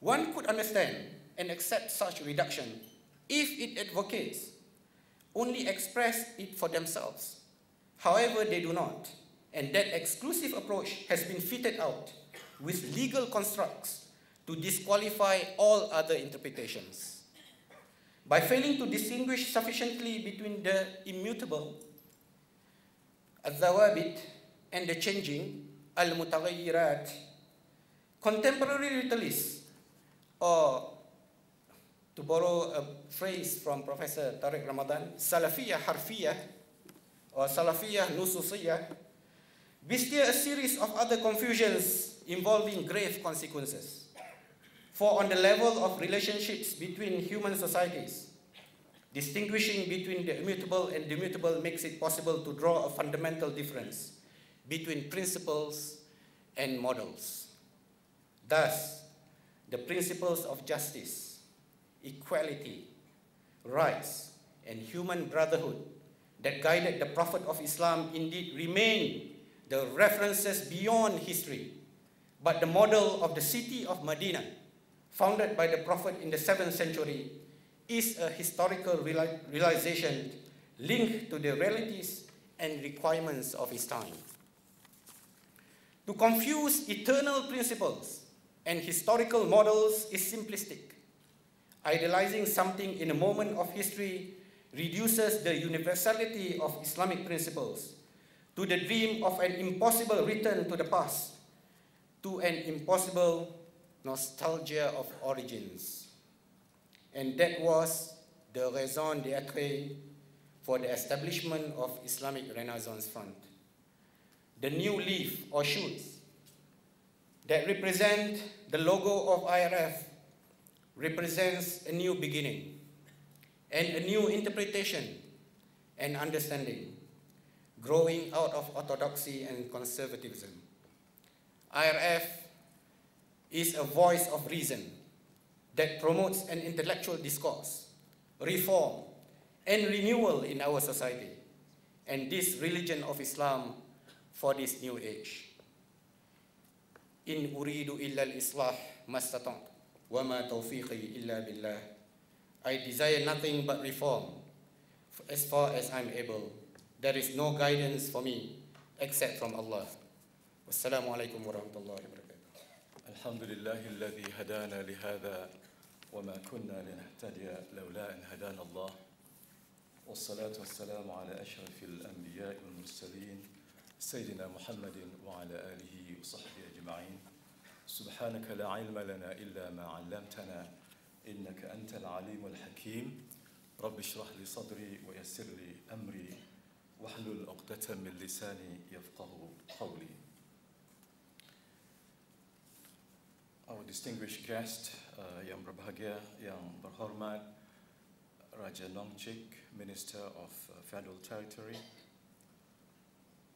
One could understand and accept such reduction if it advocates only express it for themselves. However, they do not, and that exclusive approach has been fitted out with legal constructs to disqualify all other interpretations. By failing to distinguish sufficiently between the immutable, al-thawabit, and the changing, al-mutaghayyirat, contemporary ritualists, or to borrow a phrase from Professor Tariq Ramadan, Salafiyah Harfiyah, or Salafiyah Nususiyah, bestir a series of other confusions involving grave consequences. For on the level of relationships between human societies, distinguishing between the immutable and the mutable makes it possible to draw a fundamental difference between principles and models. Thus, the principles of justice, equality, rights, and human brotherhood that guided the Prophet of Islam indeed remain the references beyond history, but the model of the city of Medina, founded by the Prophet in the 7th century, is a historical realization linked to the realities and requirements of his time. To confuse eternal principles and historical models is simplistic. Idealizing something in a moment of history reduces the universality of Islamic principles to the dream of an impossible return to the past, to an impossible nostalgia of origins. And that was the raison d'être for the establishment of Islamic Renaissance Front. The new leaf or shoots that represent the logo of IRF represents a new beginning and a new interpretation and understanding, growing out of orthodoxy and conservatism. IRF is a voice of reason that promotes an intellectual discourse, reform, and renewal in our society, and this religion of Islam for this new age. In uridu illa al-islah mastata'tu wa ma tawfiqi illa billah. I desire nothing but reform as far as I'm able. There is no guidance for me except from Allah. Wassalamu alaikum warahmatullahi wabarakatuh. Alhamdulillahi alladhi hadana lihada wa ma kunna linahtadiya lawla an hadana Allah. Wassalatu wassalamu ala ashrafil anbiya'i wal mursalin sayyidina Muhammadin wa ala alihi wa sahbihi ajma'in. Subhanaka la ilma lana illa ma 'allamtana innaka antal alimul hakim. Rabbi shrah li sadri wa yassir li amri wahlul 'uqdatan min lisani yafqahu qawli. Our distinguished guest, Yang Berbahagia, Yang Berhormat, Raja Nongchik, Minister of Federal Territory,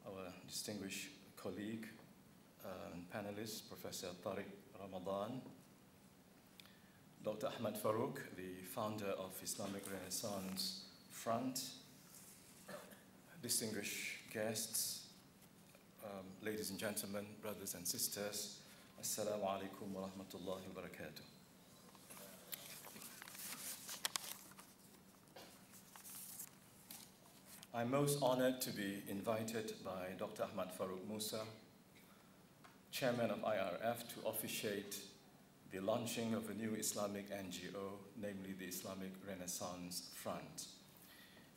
our distinguished colleague and panelist, Professor Tariq Ramadan, Dr. Ahmad Farouk, the founder of Islamic Renaissance Front, distinguished guests, ladies and gentlemen, brothers and sisters, Assalamu alaikum wa rahmatullahi wa barakatuh. I'm most honored to be invited by Dr. Ahmad Farouk Musa, Chairman of IRF, to officiate the launching of a new Islamic NGO, namely the Islamic Renaissance Front.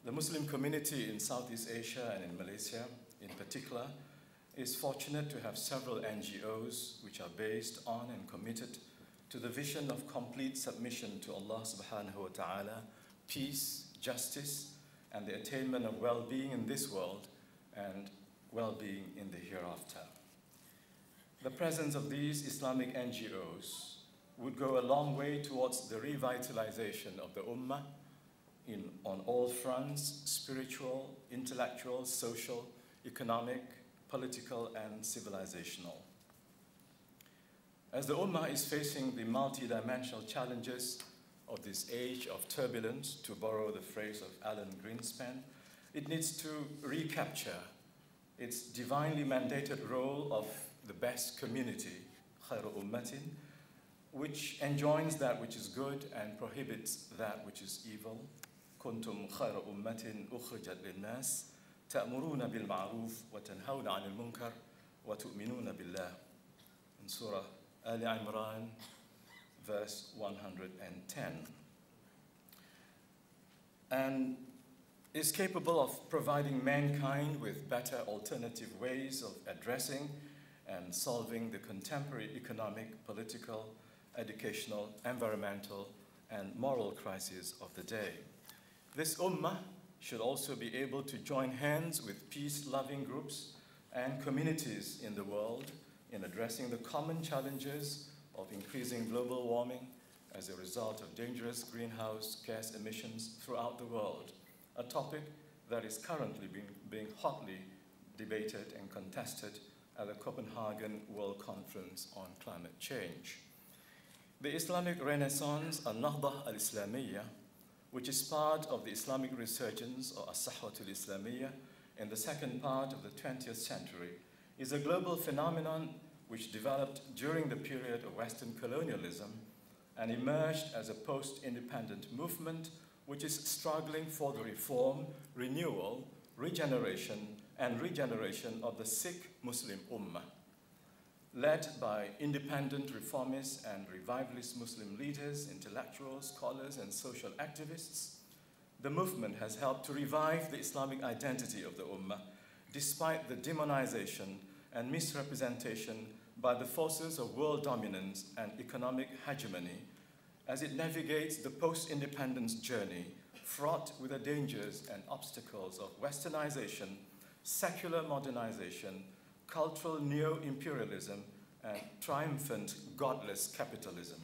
The Muslim community in Southeast Asia and in Malaysia in particular is fortunate to have several NGOs which are based on and committed to the vision of complete submission to Allah subhanahu wa ta'ala, peace, justice, and the attainment of well-being in this world and well-being in the hereafter. The presence of these Islamic NGOs would go a long way towards the revitalization of the Ummah on all fronts: spiritual, intellectual, social, economic, political, and civilizational. As the Ummah is facing the multi-dimensional challenges of this age of turbulence, to borrow the phrase of Alan Greenspan, it needs to recapture its divinely mandated role of the best community, khayru ummatin, which enjoins that which is good and prohibits that which is evil. كنتم خير أمة أخرجت للناس تأمرون بالمعروف وتنهون عن المنكر وتؤمنون بالله. In Surah Ali Imran, verse 110. And is capable of providing mankind with better alternative ways of addressing and solving the contemporary economic, political, educational, environmental, and moral crises of the day. This ummah should also be able to join hands with peace-loving groups and communities in the world in addressing the common challenges of increasing global warming as a result of dangerous greenhouse gas emissions throughout the world, a topic that is currently being hotly debated and contested at the Copenhagen World Conference on Climate Change. The Islamic Renaissance, al-Nahdah al-Islamiyya, which is part of the Islamic resurgence, or as-Sahwat al-Islamiyya, in the second part of the 20th century, is a global phenomenon which developed during the period of Western colonialism and emerged as a post-independent movement which is struggling for the reform, renewal, regeneration, and regeneration of the Sikh Muslim Ummah. Led by independent reformists and revivalist Muslim leaders, intellectuals, scholars, and social activists, the movement has helped to revive the Islamic identity of the Ummah, despite the demonization and misrepresentation by the forces of world dominance and economic hegemony, as it navigates the post-independence journey fraught with the dangers and obstacles of westernization, secular modernization, cultural neo-imperialism, and triumphant godless capitalism.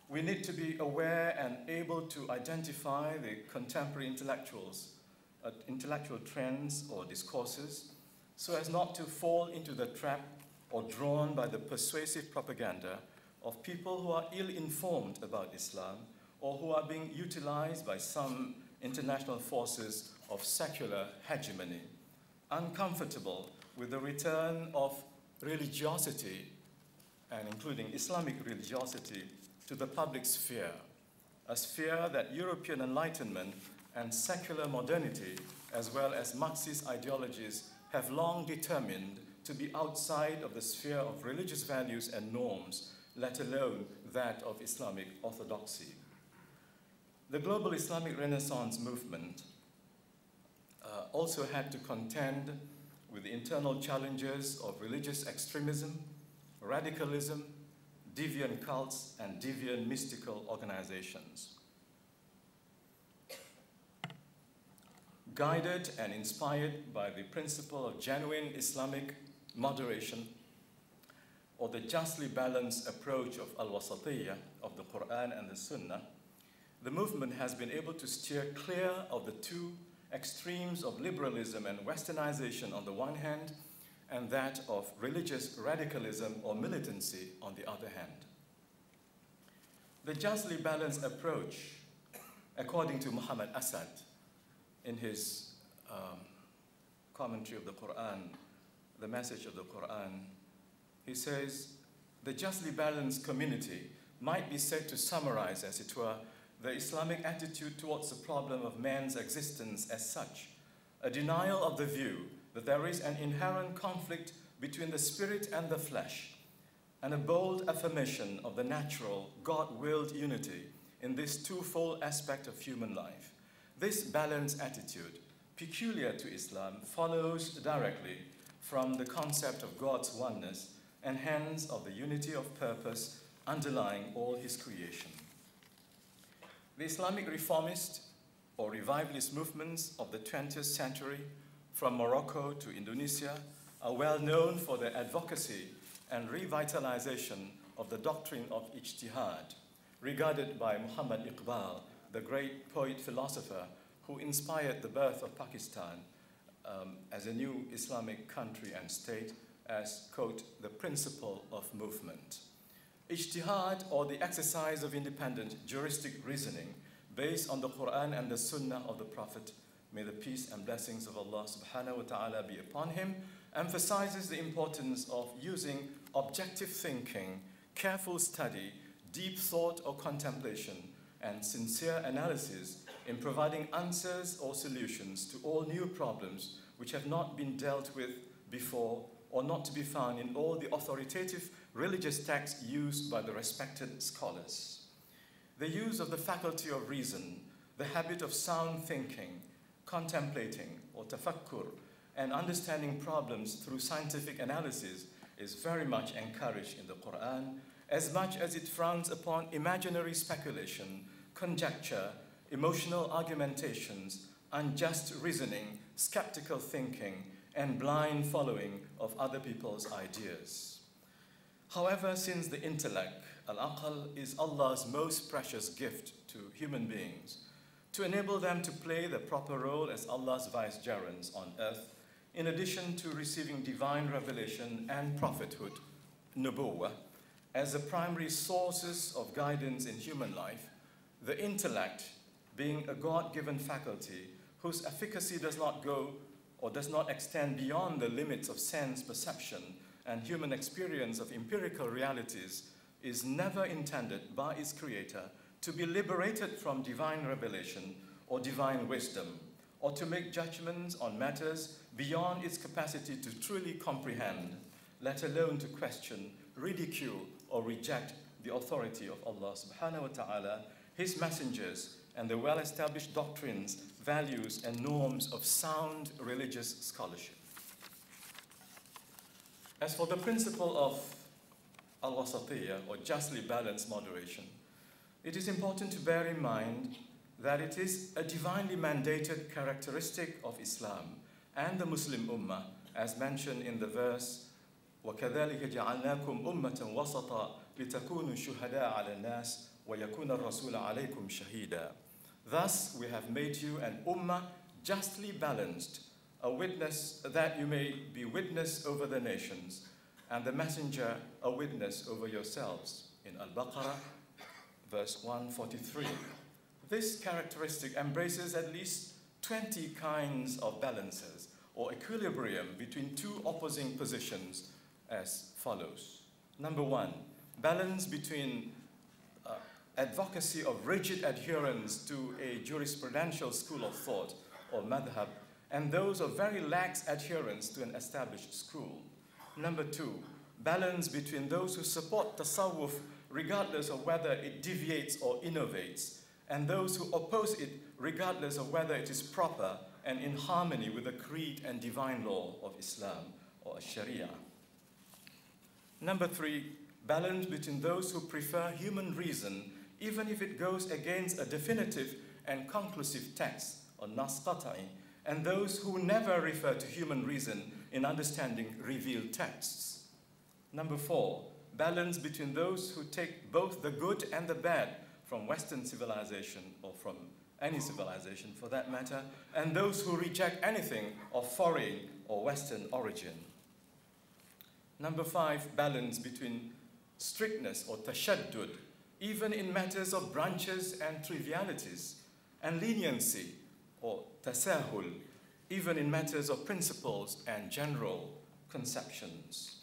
We need to be aware and able to identify the contemporary intellectual trends or discourses so as not to fall into the trap or drawn by the persuasive propaganda of people who are ill-informed about Islam or who are being utilized by some international forces of secular hegemony, uncomfortable with the return of religiosity, and including Islamic religiosity, to the public sphere, a sphere that European Enlightenment and secular modernity, as well as Marxist ideologies, have long determined to be outside of the sphere of religious values and norms, let alone that of Islamic orthodoxy. The global Islamic Renaissance movement also had to contend with the internal challenges of religious extremism, radicalism, deviant cults, and deviant mystical organizations. Guided and inspired by the principle of genuine Islamic moderation, or the justly balanced approach of al-wasatiyya, of the Quran and the Sunnah, the movement has been able to steer clear of the two extremes of liberalism and westernization on the one hand, and that of religious radicalism or militancy on the other hand. The justly balanced approach, according to Muhammad Asad, in his commentary of the Quran, the message of the Quran, he says, the justly balanced community might be said to summarize, as it were, the Islamic attitude towards the problem of man's existence as such, a denial of the view that there is an inherent conflict between the spirit and the flesh, and a bold affirmation of the natural, God-willed unity in this twofold aspect of human life. This balanced attitude, peculiar to Islam, follows directly from the concept of God's oneness and hence of the unity of purpose underlying all his creation. The Islamic reformist or revivalist movements of the 20th century, from Morocco to Indonesia, are well known for their advocacy and revitalization of the doctrine of ijtihad, regarded by Muhammad Iqbal, the great poet-philosopher who inspired the birth of Pakistan as a new Islamic country and state as, quote, the principle of movement. Ijtihad, or the exercise of independent juristic reasoning based on the Quran and the Sunnah of the Prophet, may the peace and blessings of Allah subhanahu wa ta'ala be upon him, emphasizes the importance of using objective thinking, careful study, deep thought or contemplation, and sincere analysis in providing answers or solutions to all new problems which have not been dealt with before or not to be found in all the authoritative religious texts used by the respected scholars. The use of the faculty of reason, the habit of sound thinking, contemplating or tafakkur, and understanding problems through scientific analysis is very much encouraged in the Quran, as much as it frowns upon imaginary speculation, conjecture, emotional argumentations, unjust reasoning, skeptical thinking, and blind following of other people's ideas. However, since the intellect, al-aql, is Allah's most precious gift to human beings, to enable them to play the proper role as Allah's vicegerents on earth, in addition to receiving divine revelation and prophethood, nubuwwah, as the primary sources of guidance in human life, the intellect, being a God-given faculty whose efficacy does not go or does not extend beyond the limits of sense perception and human experience of empirical realities, is never intended by its creator to be liberated from divine revelation or divine wisdom, or to make judgments on matters beyond its capacity to truly comprehend, let alone to question, ridicule, or reject the authority of Allah subhanahu wa ta'ala, His messengers, and the well-established doctrines, values, and norms of sound religious scholarship. As for the principle of al-wasatiyya, or justly balanced moderation, it is important to bear in mind that it is a divinely mandated characteristic of Islam and the Muslim Ummah, as mentioned in the verse, وَكَذَلِكَ جَعَلْنَاكُمْ أُمَّةً وَسَطًا لِتَكُونُوا شُهَدَاءَ عَلَى النَّاسِ وَيَكُونَ الرَّسُولَ عَلَيْكُمْ شَهِيدًا. Thus we have made you an ummah justly balanced, a witness that you may be witness over the nations, and the messenger a witness over yourselves. In Al-Baqarah, verse 143. This characteristic embraces at least 20 kinds of balances or equilibrium between two opposing positions as follows. Number one, balance between advocacy of rigid adherence to a jurisprudential school of thought or madhab, and those of very lax adherence to an established school. Number two, balance between those who support tasawwuf regardless of whether it deviates or innovates, and those who oppose it regardless of whether it is proper and in harmony with the creed and divine law of Islam or Sharia. Number three, balance between those who prefer human reason even if it goes against a definitive and conclusive text or nas qat'i, and those who never refer to human reason in understanding revealed texts. Number four, balance between those who take both the good and the bad from Western civilization, or from any civilization for that matter, and those who reject anything of foreign or Western origin. Number five, balance between strictness or tashaddud, even in matters of branches and trivialities, and leniency or tasahul, even in matters of principles and general conceptions.